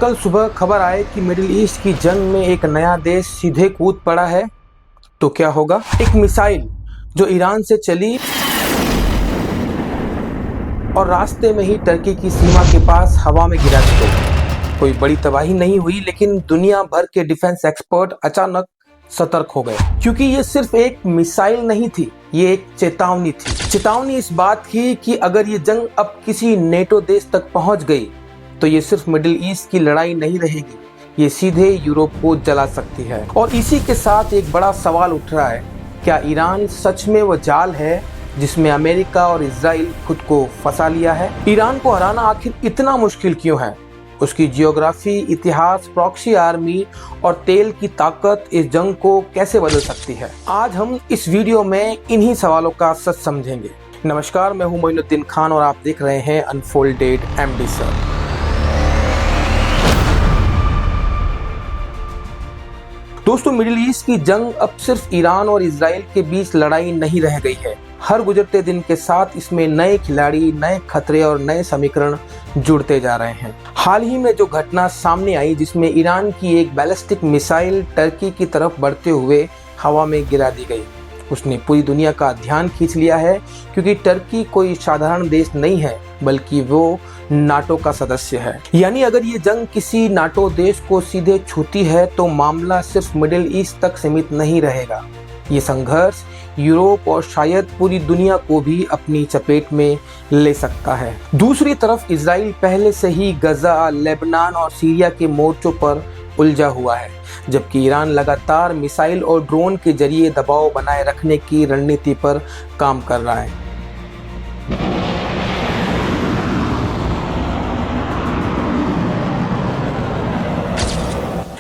कल सुबह खबर आए कि मिडिल ईस्ट की जंग में एक नया देश सीधे कूद पड़ा है, तो क्या होगा? एक मिसाइल जो ईरान से चली और रास्ते में ही टर्की की सीमा के पास हवा में गिरा दी गई। कोई बड़ी तबाही नहीं हुई, लेकिन दुनिया भर के डिफेंस एक्सपर्ट अचानक सतर्क हो गए, क्योंकि ये सिर्फ एक मिसाइल नहीं थी, ये एक चेतावनी थी। चेतावनी इस बात की कि अगर ये जंग अब किसी नेटो देश तक पहुंच गई तो ये सिर्फ मिडिल ईस्ट की लड़ाई नहीं रहेगी, ये सीधे यूरोप को जला सकती है। और इसी के साथ एक बड़ा सवाल उठ रहा है, क्या ईरान सच में वो जाल है जिसमें अमेरिका और इजराइल खुद को फंसा लिया है? ईरान को हराना आखिर इतना मुश्किल क्यों है? उसकी जियोग्राफी, इतिहास, प्रॉक्सी आर्मी और तेल की ताकत इस जंग को कैसे बदल सकती है? आज हम इस वीडियो में इन्हीं सवालों का सच समझेंगे। नमस्कार, मैं हूं मोइनुद्दीन खान और आप देख रहे हैं अनफोल्डेड एमडी सर। दोस्तों, मिडिल ईस्ट की जंग अब सिर्फ ईरान और इजराइल के बीच लड़ाई नहीं रह गई है। हर गुजरते दिन के साथ इसमें नए खिलाड़ी, नए खतरे और नए समीकरण जुड़ते जा रहे हैं। हाल ही में जो घटना सामने आई, जिसमें ईरान की एक बैलिस्टिक मिसाइल टर्की की तरफ बढ़ते हुए हवा में गिरा दी गई, उसने पूरी दुनिया का ध्यान खींच लिया है, क्योंकि टर्की कोई साधारण देश नहीं है, बल्कि वो नाटो का सदस्य है। यानी अगर ये जंग किसी नाटो देश को सीधे छूती है तो मामला सिर्फ मिडिल ईस्ट तक सीमित नहीं रहेगा। ये संघर्ष यूरोप और शायद पूरी दुनिया को भी अपनी चपेट में ले सकता है। दूसरी तरफ इजराइल पहले से ही गजा, लेबनान और सीरिया के मोर्चों पर उलझा हुआ है, जबकि ईरान लगातार मिसाइल और ड्रोन के जरिए दबाव बनाए रखने की रणनीति पर काम कर रहा है।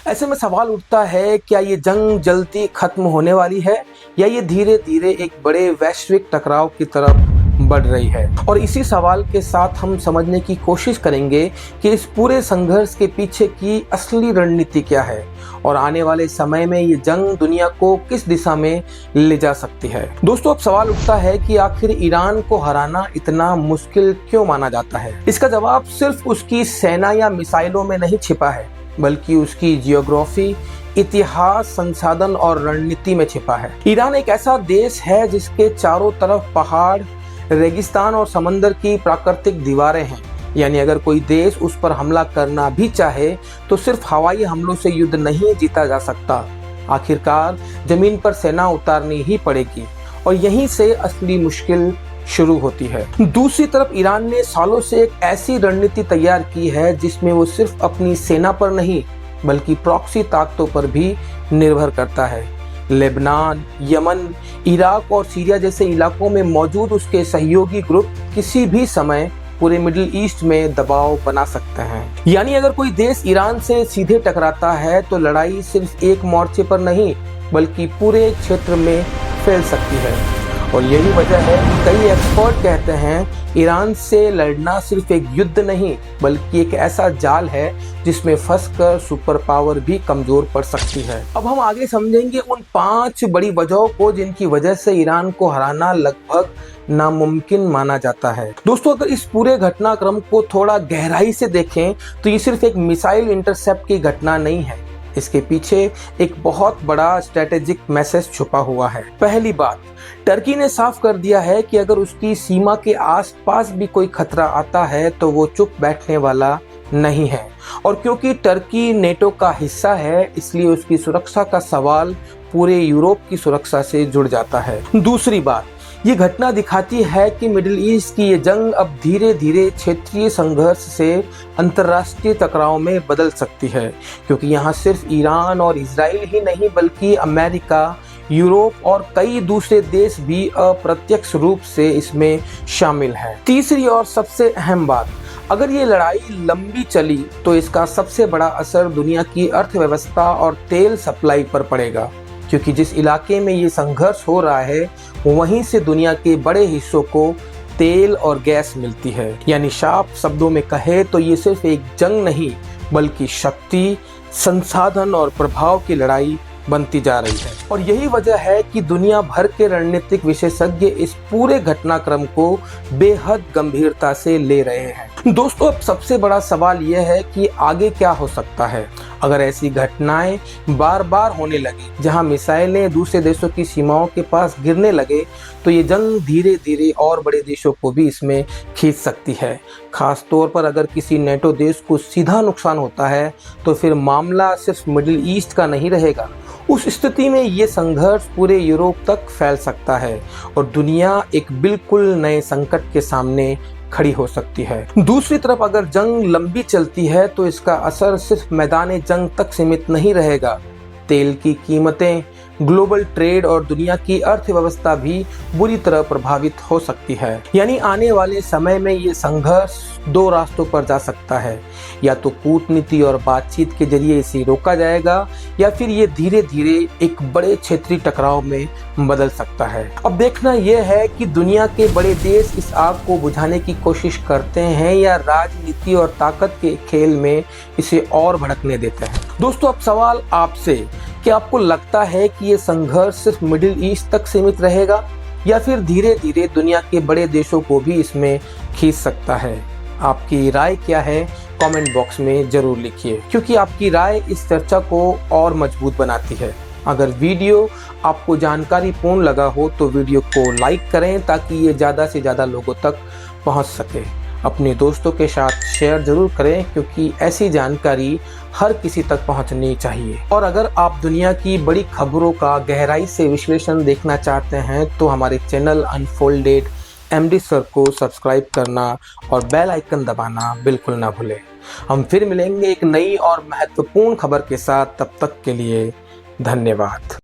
ऐसे में सवाल उठता है, क्या ये जंग जल्दी खत्म होने वाली है या ये धीरे धीरे एक बड़े वैश्विक टकराव की तरफ बढ़ रही है? और इसी सवाल के साथ हम समझने की कोशिश करेंगे कि इस पूरे संघर्ष के पीछे की असली रणनीति क्या है और आने वाले समय में ये जंग दुनिया को किस दिशा में ले जा सकती है। दोस्तों, अब सवाल उठता है कि आखिर ईरान को हराना इतना मुश्किल क्यों माना जाता है? इसका जवाब सिर्फ उसकी सेना या मिसाइलों में नहीं छिपा है, बल्कि उसकी जियोग्राफी, इतिहास, संसाधन और रणनीति में छिपा है। ईरान एक ऐसा देश है जिसके चारों तरफ पहाड़, रेगिस्तान और समंदर की प्राकृतिक दीवारें हैं। यानी अगर कोई देश उस पर हमला करना भी चाहे तो सिर्फ हवाई हमलों से युद्ध नहीं जीता जा सकता। आखिरकार जमीन पर सेना उतारनी ही पड़ेगी और यहीं से असली मुश्किल शुरू होती है। दूसरी तरफ ईरान ने सालों से एक ऐसी रणनीति तैयार की है जिसमें वो सिर्फ अपनी सेना पर नहीं, बल्कि प्रॉक्सी ताकतों पर भी निर्भर करता है। लेबनान, यमन, इराक और सीरिया जैसे इलाकों में मौजूद उसके सहयोगी ग्रुप किसी भी समय पूरे मिडिल ईस्ट में दबाव बना सकते हैं। यानी अगर कोई देश ईरान से सीधे टकराता है तो लड़ाई सिर्फ एक मोर्चे पर नहीं, बल्कि पूरे क्षेत्र में फैल सकती है। और यही वजह है कि कई एक्सपर्ट कहते हैं, ईरान से लड़ना सिर्फ एक युद्ध नहीं, बल्कि एक ऐसा जाल है जिसमें फंसकर सुपर पावर भी कमजोर पड़ सकती है। अब हम आगे समझेंगे उन 5 बड़ी वजहों को जिनकी वजह से ईरान को हराना लगभग नामुमकिन माना जाता है। दोस्तों, अगर इस पूरे घटनाक्रम को थोड़ा गहराई से देखें तो ये सिर्फ एक मिसाइल इंटरसेप्ट की घटना नहीं है, इसके पीछे एक बहुत बड़ा स्ट्रेटेजिक मैसेज छुपा हुआ है। पहली बात, टर्की ने साफ कर दिया है कि अगर उसकी सीमा के आसपास भी कोई खतरा आता है तो वो चुप बैठने वाला नहीं है। और क्योंकि टर्की नेटो का हिस्सा है, इसलिए उसकी सुरक्षा का सवाल पूरे यूरोप की सुरक्षा से जुड़ जाता है। दूसरी बात, ये घटना दिखाती है कि मिडिल ईस्ट की ये जंग अब धीरे धीरे क्षेत्रीय संघर्ष से अंतर्राष्ट्रीय टकराव में बदल सकती है, क्योंकि यहाँ सिर्फ ईरान और इजराइल ही नहीं, बल्कि अमेरिका, यूरोप और कई दूसरे देश भी अप्रत्यक्ष रूप से इसमें शामिल हैं। तीसरी और सबसे अहम बात, अगर ये लड़ाई लंबी चली तो इसका सबसे बड़ा असर दुनिया की अर्थव्यवस्था और तेल सप्लाई पर पड़ेगा, क्योंकि जिस इलाके में ये संघर्ष हो रहा है वहीं से दुनिया के बड़े हिस्सों को तेल और गैस मिलती है। यानी साफ शब्दों में कहे तो ये सिर्फ एक जंग नहीं, बल्कि शक्ति, संसाधन और प्रभाव की लड़ाई बनती जा रही है। और यही वजह है कि दुनिया भर के रणनीतिक विशेषज्ञ इस पूरे घटनाक्रम को बेहद गंभीरता से ले रहे हैं। दोस्तों, अब सबसे बड़ा सवाल यह है कि आगे क्या हो सकता है अगर ऐसी घटनाएं बार बार होने लगी, जहां मिसाइलें दूसरे देशों की सीमाओं के पास गिरने लगे, तो ये जंग धीरे धीरे और बड़े देशों को भी इसमें खींच सकती है। खास तौर पर अगर किसी नेटो देश को सीधा नुकसान होता है तो फिर मामला सिर्फ मिडिल ईस्ट का नहीं रहेगा। उस स्थिति में ये संघर्ष पूरे यूरोप तक फैल सकता है और दुनिया एक बिल्कुल नए संकट के सामने खड़ी हो सकती है। दूसरी तरफ अगर जंग लंबी चलती है तो इसका असर सिर्फ मैदान जंग तक सीमित नहीं रहेगा। तेल की कीमतें, ग्लोबल ट्रेड और दुनिया की अर्थव्यवस्था भी बुरी तरह प्रभावित हो सकती है। यानी आने वाले समय में ये संघर्ष दो रास्तों पर जा सकता है। या तो कूटनीति और बातचीत के जरिए इसे रोका जाएगा या फिर ये धीरे धीरे एक बड़े क्षेत्रीय टकराव में बदल सकता है। अब देखना यह है कि दुनिया के बड़े देश इस आग को बुझाने की कोशिश करते हैं या राजनीति और ताकत के खेल में इसे और भड़कने देते हैं। दोस्तों, अब सवाल आपसे, क्या आपको लगता है कि ये संघर्ष सिर्फ मिडिल ईस्ट तक सीमित रहेगा या फिर धीरे धीरे दुनिया के बड़े देशों को भी इसमें खींच सकता है? आपकी राय क्या है? कमेंट बॉक्स में जरूर लिखिए, क्योंकि आपकी राय इस चर्चा को और मजबूत बनाती है। अगर वीडियो आपको जानकारीपूर्ण लगा हो तो वीडियो को लाइक करें ताकि ये ज़्यादा से ज़्यादा लोगों तक पहुंच सके। अपने दोस्तों के साथ शेयर जरूर करें, क्योंकि ऐसी जानकारी हर किसी तक पहुंचनी चाहिए। और अगर आप दुनिया की बड़ी खबरों का गहराई से विश्लेषण देखना चाहते हैं तो हमारे चैनल अनफोल्डेड MD सर को सब्सक्राइब करना और बेल आइकन दबाना बिल्कुल ना भूलें। हम फिर मिलेंगे एक नई और महत्वपूर्ण खबर के साथ। तब तक के लिए धन्यवाद।